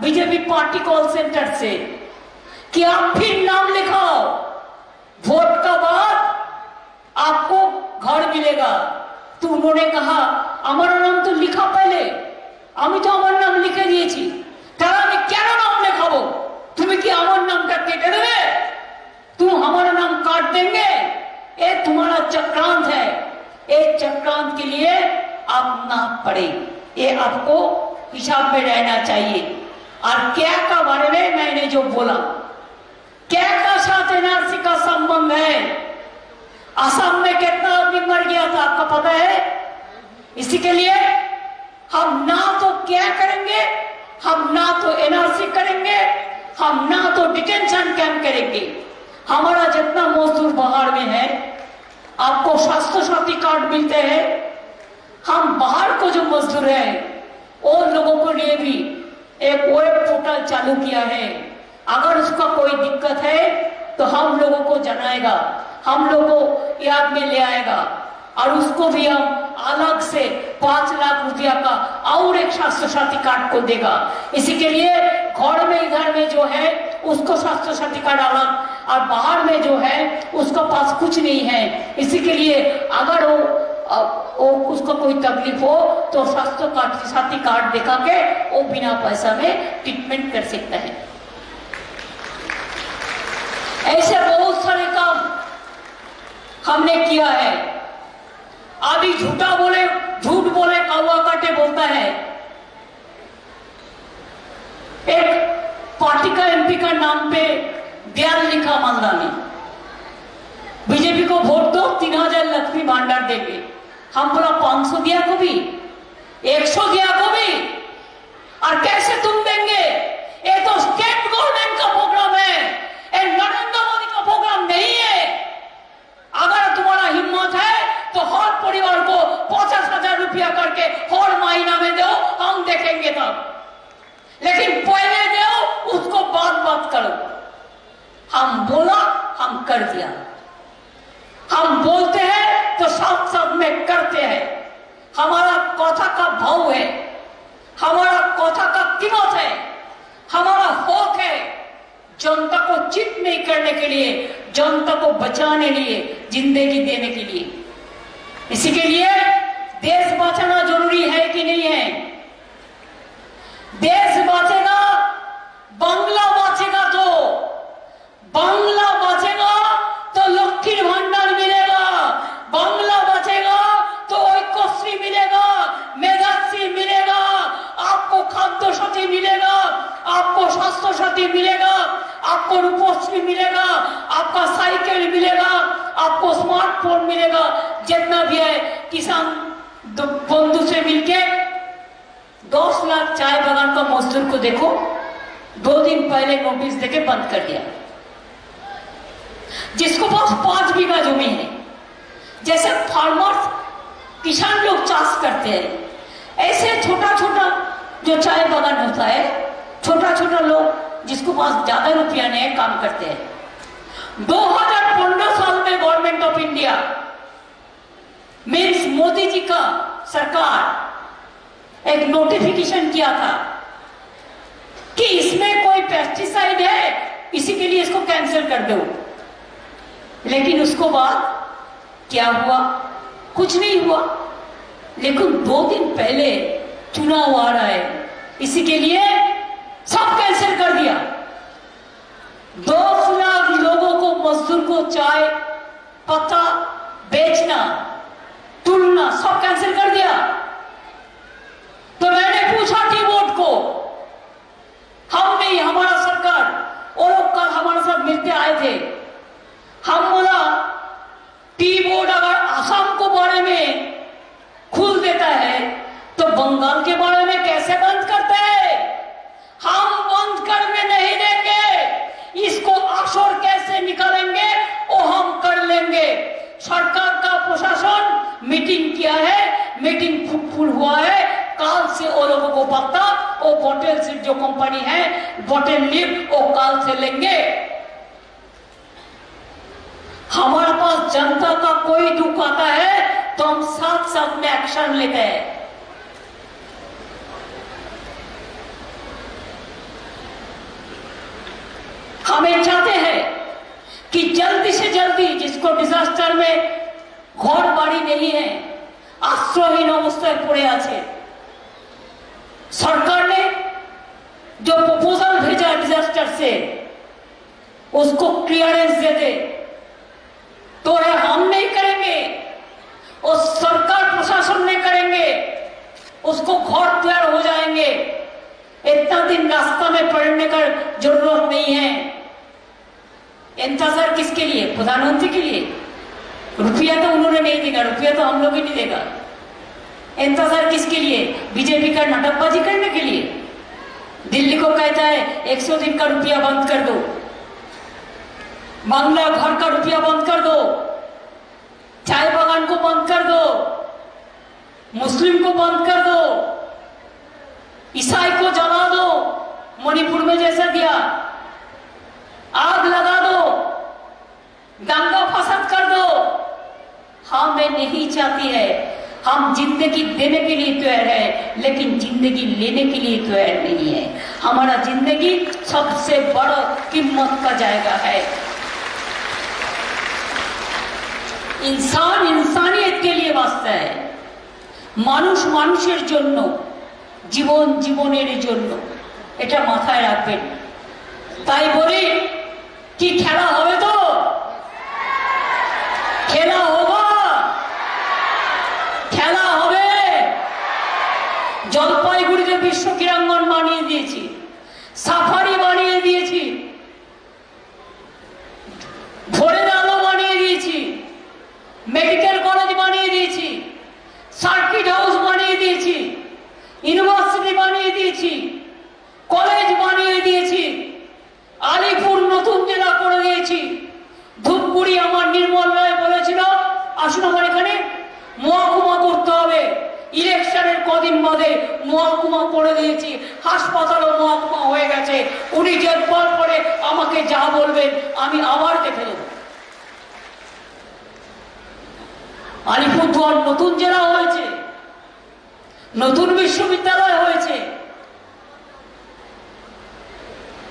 बीजेपी पार्टी कॉल सेंटर से कि आप फिर नाम लिखाओ, वोट का बाद आपको घर मिलेगा। तो उन्होंने कहा हमारा नाम तो लिखा पहले, আমি তো আমার নাম লিখে দিয়েছি, তারা আমি কেন নাম লেখাবো? তুমি কি আমার নামটা কেটে দেবে? तुम हमारा नाम काट देंगे? ये तुम्हारा चक्रांत है। ये चक्रांत के लिए आप ना पड़े, ये आपको हिसाब में रहना चाहिए। और क्या का बारे में मैंने जो बोला, क्या का साथ एनआरसी का संबंध है? असम में कितना आदमी मर गया था आपको पता है? इसी के लिए हम ना तो क्या करेंगे, हम ना तो एनआरसी करेंगे, हम ना तो डिटेंशन कैंप करेंगे। हमारा जितना मजदूर बाहर में है, आपको स्वास्थ्य साथी कार्ड मिलते हैं, हम बाहर को जो मजदूर हैं और लोगों को लिए भी एक वेब पोर्टल चालू किया है। अगर उसका कोई दिक्कत है तो हम लोगों को जनाएगा, हम लोगों को याद में ले आएगा और उसको भी हम अलग से 5 लाख रुपया का और एक स्वास्थ्य साथी कार्ड को देगा। इसी के लिए घर में इधर में जो है उसको स्वास्थ्य साथी कार्ड अलग और बाहर में जो है उसका पास कुछ नहीं है। इसी के लिए अगर वो उसको कोई तकलीफ हो तो स्वास्थ्य साथी कार्ड दिखा के वो बिना पैसा में ट्रीटमेंट कर सकता है। ऐसे बहुत सारे काम हमने किया है। आदि झूठ बोले कौवा काटे बोलता है। एक पार्टी का एमपी का नाम पे बयान लिखा मालदा में, बीजेपी को वोट दो 3000 लक्ष्मी भंडार देंगे। हम बोला 500 दिया को भी, 100 दिया को भी, और कैसे तुम देंगे? ये तो स्टेट गवर्नमेंट का प्रोग्राम है, ये नरेंद्र मोदी का प्रोग्राम नहीं है। अगर तुम्हारा हिम्मत है तो हर परिवार को 50,000 रुपया करके हर महीना में दो, हम देखेंगे तब। लेकिन पहले दो, उसको बात करो। हम बोला, हम कर दिया। हम बोलते हैं तो साथ साथ में करते हैं। हमारा कथा का भाव है, हमारा कथा का कीमत है, हमारा हक है जनता को चिट नहीं करने के लिए, जनता को बचाने लिए, जिंदगी देने के लिए। इसी के लिए देश बचाना जरूरी है कि नहीं है? देश बचेगा, बांग्ला बचेगा, तो बांग्ला बचेगा तो लक्ष्मी भंडार मिलेगा, बांग्ला बचेगा तो ऐक्यश्री मिलेगा, मेधाश्री मिलेगा, आपको खाद्य साथी मिलेगा, आपको स्वास्थ्य साथी मिलेगा, आपको रूपश्री मिलेगा, आपका साइकिल मिलेगा, आपको स्मार्टफोन मिलेगा। जितना भी है किसान बंधु से मिलके 10 लाख चाय बागान का मजदूर को देखो 2 दिन पहले नोटिस देके बंद कर दिया। जिसको पास 5 बीघा जमीन है, जैसे फार्मर्स किसान लोग चाष करते हैं, ऐसे छोटा छोटा जो चाय बागान होता है, छोटा छोटा लोग जिसको पास ज्यादा रुपया नहीं है काम करते हैं। 2015 साल में government of India means Modi ji का सरकार एक नोटिफिकेशन किया था कि इसमें कोई पेस्टिसाइड है, इसी के लिए इसको कैंसिल कर दो। लेकिन उसको बाद क्या हुआ? कुछ नहीं हुआ। लेकिन 2 दिन पहले चुनाव आ रहा है, इसी के लिए सब कैंसिल कर दिया। 10 लाख लोगों को, मजदूर को चाय पत्ता बेचना, तुलना सब कैंसिल कर दिया। तो मैंने पूछा टी बोर्ड को, हम नहीं, हमारा सरकार, वो लोग कल हमारे साथ मिलते आए थे। हम बोला टी बोर्ड अगर असम को बारे में खुल देता है तो बंगाल के बारे में कैसे बंद करते हैं? हम बंद करने नहीं देंगे। इसको असर कैसे निकालेंगे वो हम कर लेंगे। सरकार का प्रशासन मीटिंग किया है, मीटिंग फ्रूटफुल हुआ है। काल से वो लोगों को पता, वो बोटेल से जो कंपनी है बोटेल लिप, वो काल से लेंगे। हमारे पास जनता का कोई दुख आता है तो हम साथ साथ में एक्शन लेते हैं। हमें चाहते हैं कि जल्दी से जल्दी जिसको डिजास्टर में घर बाड़ी नहीं है, आश्रयहीन अवस्थाয় पड़े আছে, सरकार ने जो प्रपोजल भेजा डिजास्टर से उसको क्लियरेंस दे दे। तो है हम नहीं करेंगे, उस सरकार प्रशासन नहीं करेंगे, उसको घर तैयार हो जाएंगे। इतना दिन रास्ता में पड़ने का जरूरत नहीं है। इंतजार किसके लिए? प्रधानमंत्री के लिए। रुपया तो उन्होंने नहीं देगा, रुपया तो हम लोग ही नहीं देगा। इंतजार किसके लिए? बीजेपी का नाटकबाजी करने के लिए। दिल्ली को कहता है 100 दिन का रुपया बंद कर दो, बांग्ला घर का रुपया बंद कर दो, चाय बागान को बंद कर दो, मुस्लिम को बंद कर दो, ईसाई को जला दो, मणिपुर में जैसा दिया, आग लगा दो, दंगा फसाद कर दो। हाँ, मैं नहीं चाहती है। हम जिंदगी देने के लिए तैयार है, लेकिन जिंदगी लेने के लिए तैयार नहीं है। हमारा जिंदगी सबसे बड़ा कीमत का जायगा है। इंसान इंसानियत के लिए বাঁচতে है, মানুষ মানুষের জন্য, জীবন জীবনের জন্য। এটা মাথায় রাখবেন। তাই বলি কি খেলা হবে তো? খেলা होगा, খেলা হবে। জলপাইগুড়িতে বিশ্ব ক্রীড়াঙ্গন বানিয়ে দিয়েছি, সাফারি বানিয়ে দিয়েছি, ভোরের আলো বানিয়ে দিয়েছি, মেডিকেল কলেজ বানিয়ে দিয়েছি, সার্কিট হাউস বানিয়ে দিয়েছি, ইউনিভার্সিটি বানিয়ে দিয়েছি, কলেজ বানিয়ে দিয়েছি, আলিপুর নতুন জেলা করে দিয়েছি। ধূপগুড়ি আমার নির্মল রায় বলেছিল আসুন আমার এখানে মহকুমা করতে হবে। ইলেকশনের কদিন বাদে মহকুমা করে দিয়েছি, হাসপাতালও মহকুমা হয়ে গেছে। উনি যে পরে আমাকে যা বলবেন আমি আবার দেখে দেবো। আলিপুরদুয়ার নতুন জেলা হয়েছে, নতুন বিশ্ববিদ্যালয় হয়েছে,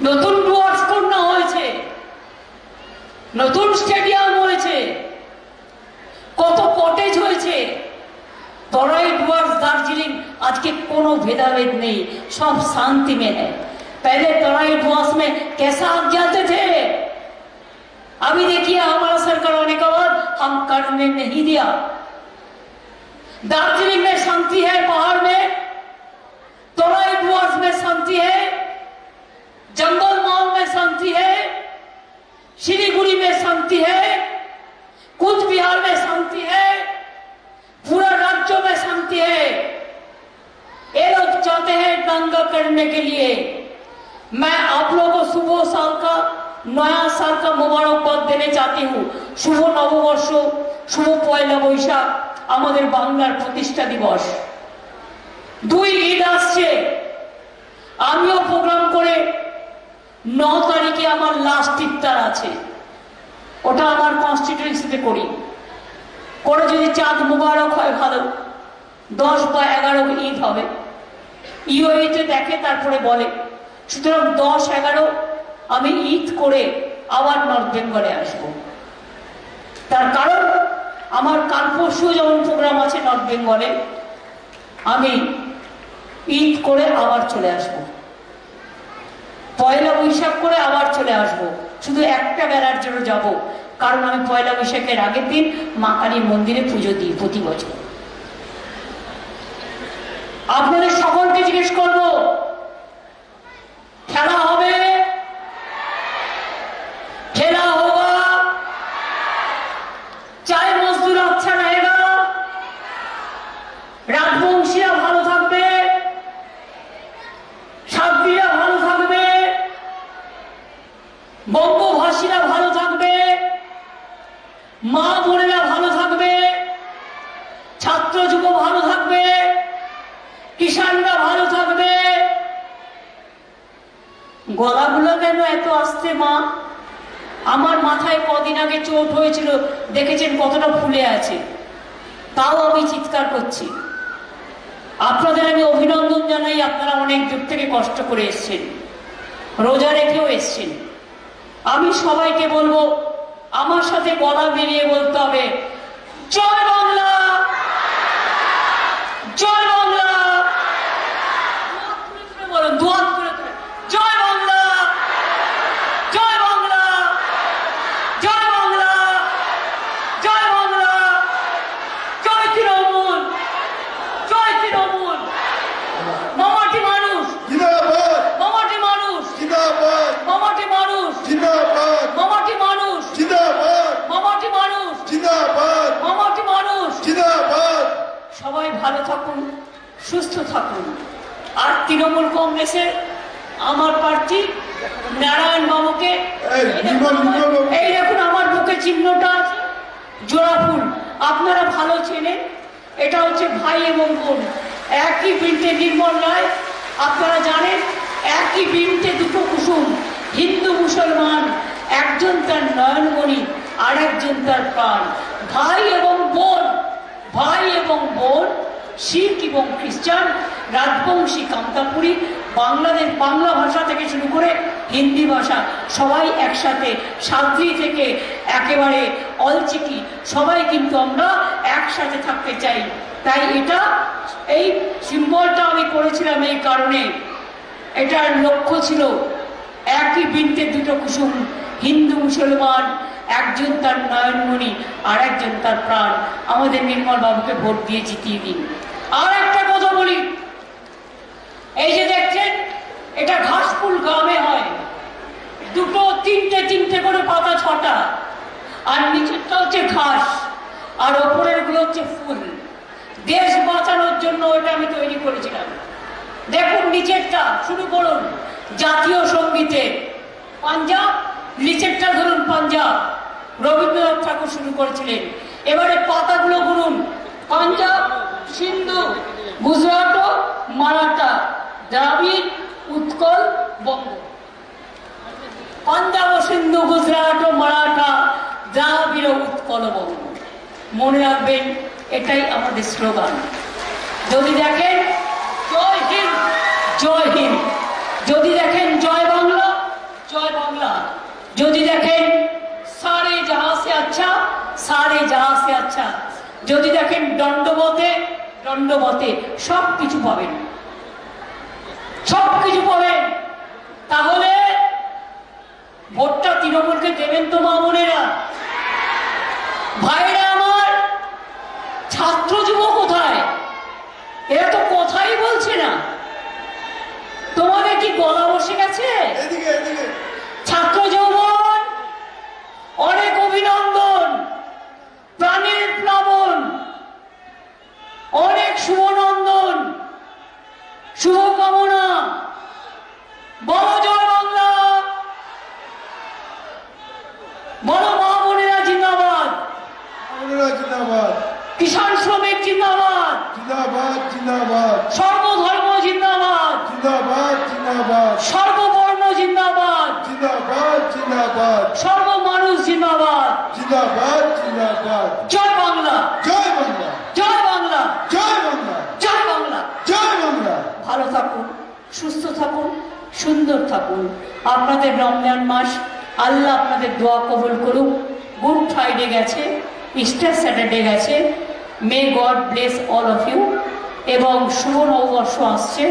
নতুন ডুয়ার্স কন্যা হয়েছে, নতুন স্টেডিয়াম হয়েছে, কত কটেজ হয়েছে। तराई डुअर्स दार्जिलिंग आज के कोनो भेदाभेद नहीं, सब शांति में है। पहले तराई डुअर्स में कैसा आप जाते थे? अभी देखिए हमारा सरकार होने के बाद हम करने नहीं दिया। दार्जिलिंग में शांति है, पहाड़ में, तराई डुअर्स में शांति है, जंगल महल में शांति है, सिलीगुड़ी में शांति है, कूच बिहार में शांति है, पूरा राज्यों में शांति है। ये लोग चाहते हैं दंगा करने के लिए। मैं आप लोगों को शुभ साल का, नया साल का मुबारकबाद देने चाहती हूँ। शुभ नववर्ष, शुभ पयला বৈশাখ, আমাদের বাংলার প্রতিষ্ঠা দিবস। 2 ঈদ আসছে। আমিও প্রোগ্রাম করে 9 তারিখে আমার লাস্ট ইফতার আছে, ওটা আমার কনস্টিটিউয়েন্সিতে করি। করে যদি চাঁদ মুবারক হয় ভালো, 10 বা 11 ঈদ হবে। ইউএইতে দেখে তারপরে বলে। সুতরাং 10-11 আমি ঈদ করে আবার নর্থ বেঙ্গলে আসবো। তার কারণ আমার কাল পরশু যেমন প্রোগ্রাম আছে নর্থ বেঙ্গলে, আমি ঈদ করে আবার চলে আসব, পয়লা বৈশাখ করে আবার চলে আসব। শুধু একটা বেলার জন্য যাব, কারণ আমি পয়লা বৈশাখের আগের দিন মা কালীর মন্দিরে পুজো দিই প্রতি বছর। আপনাদের সকলকে জিজ্ঞেস করব, খেলা হবে? খেলা होगा? চায় মজদুর আচ্ছা रहेगा? রাজবংশীরা ভালো থাকবে, সাধ্বীরা ভালো থাকবে, বঙ্গভাষীরা ভালো থাকবে, মা বোনেরা ভালো থাকবে, ছাত্র যুব ভালো থাকবে, কিষানরা ভালো থাকবে। গলাগুলো কেন এত আস্তে মা? আমার মাথায় কদিন আগে চোট হয়েছিল, দেখেছেন কতটা ফুলে আছে, তাও আমি চিৎকার করছি। আপনাদের আমি অভিনন্দন জানাই, আপনারা অনেক দূর থেকে কষ্ট করে এসছেন, রোজা রেখেও এসছেন। আমি সবাইকে বলবো আমার সাথে গলা মিলিয়ে বলতে হবে, জয় বাংলা, জয় বাংলা। বলুন দুয়াত করে, জয় বাংলা, জয় বাংলা, জয় বাংলা, জয় বাংলা, জয় তৃণমূল, জয় তৃণমূল। মামাটি মানুষ, থাকুন, সুস্থ থাকুন। আর তৃণমূল কংগ্রেসের আমার প্রার্থী নারায়ণ বাবুকে এই দেখুন আমার বুকে চিহ্নটা আছে, জোড়া ফুল, আপনারা ভালো চেনেন। এটা হচ্ছে ভাই এবং বোন, একই বৃন্তে নির্মল রায়, আপনারা জানেন একই বৃন্তে দুটো কুসুম, হিন্দু মুসলমান, একজন তার নয়নমণি আর একজন তার প্রাণ। ভাই এবং বোন, ভাই এবং বোন, শিখ এবং খ্রিস্টান, রাজবংশী কামতাপুরী, বাংলা ভাষা থেকে শুরু করে হিন্দি ভাষা, সবাই একসাথে, সাদ্রি থেকে একেবারে অলচিকি, সবাই কিন্তু আমরা একসাথে থাকতে চাই। তাই এই সিম্বলটা আমি করেছিলাম এই কারণে, এটার লক্ষ্য ছিল একই বৃন্তে দুটো কুসুম, হিন্দু মুসলমান, একজন তার নয়নমণি আর একজন তার প্রাণ। আমাদের নির্মল বাবুকে ভোট দিয়ে জিতিয়ে দিন। আর একটা কথা বলি, এই যে দেখছেন এটা ঘাসফুল গ্রামে হয়, দুটো তিনটে করে পাতা, ছটা, আর নিচেরটা হচ্ছে ঘাস আর ওপরের গুলো হচ্ছে ফুল। দেশ বাঁচানোর জন্য এটা আমি তৈরি করেছিলাম। দেখুন নিচেরটা শুরু করুন জাতীয় সঙ্গীতে, পাঞ্জাব, নিচেরটা ধরুন পাঞ্জাব, রবীন্দ্রনাথ ঠাকুর শুরু করেছিলেন। এবারে পাতাগুলো গুনুন, পাঞ্জাব, সিন্ধু, গুজরাট, মারাঠা, দ্রাবিড়, উৎকল, বঙ্গ। পাঞ্জাব, সিন্ধু, গুজরাট, মারাঠা, দ্রাবিড়, উৎকল, বঙ্গ। মনে রাখবেন এটাই আমাদের স্লোগান। যদি দেখেন জয় হিন্দ, জয় হিন্দ, যদি দেখেন জয় বাংলা, জয় বাংলা, যদি দেখেন সারে জাহাঁ সে আচ্ছা, সারে জাহাঁ সে আচ্ছা, যদি দেখেন দণ্ডবতে, দণ্ডবতে, সব কিছু পাবেন, সব কিছু পাবেন। তাহলে ভোটটা তৃণমূলকে দেবেন তো মা বোনেরা? ভাইরা আমার, ছাত্র যুব কোথায়? এরা তো কথাই বলছে না। তোমাদের কি গলা বসে গেছে? ছাত্র যৌবন, অনেক অভিনন্দন, প্রাণের প্লাবন, অনেক শুভনন্দন, শুভকামনা। বলো জয় বাংলা, বলো মা বোনেরা জিন্দাবাদ, কিষাণ শ্রমিক জিন্দাবাদ, জিন্দাবাদ জিন্দাবাদ, সর্বধর্ম জিন্দাবাদ, জিন্দাবাদ জিন্দাবাদ, সর্ববর্ণ জিন্দাবাদ, জিন্দাবাদ জিন্দাবাদ, সর্বমানুষ জিন্দাবাদ, জিন্দাবাদ জিন্দাবাদ। জয় বাংলা, জয় বাংলা, জয় বাংলা, জয় বাংলা, জয় বাংলা, জয় বাংলা। ভালো থাকুন, সুস্থ থাকুন, সুন্দর থাকুন। আপনাদের রমজান মাস আল্লাহ আপনাদের দোয়া কবুল করুক। গুড ফ্রাইডে গেছে, ইস্টার স্যাটারডে গেছে, may God bless all of you. এবং শুভ নববর্ষ আসছে,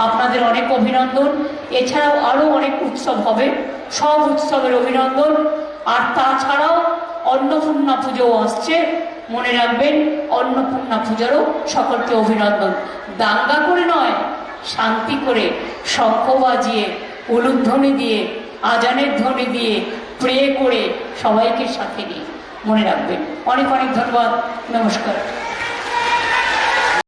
আপনাদের অনেক অভিনন্দন। এছাড়াও আরও অনেক উৎসব হবে, সব উৎসবের অভিনন্দন। আর তাছাড়াও অন্নপূর্ণা পুজোও আসছে, মনে রাখবেন অন্নপূর্ণা পুজোরও সকলকে অভিনন্দন। দাঙ্গা করে নয়, শান্তি করে, শঙ্খ বাজিয়ে, উলুধ্বনি দিয়ে, আজানের ধ্বনি দিয়ে, প্রে করে, সবাইকে সাথে নিয়ে, মনে রাখবেন। অনেক অনেক ধন্যবাদ, নমস্কার।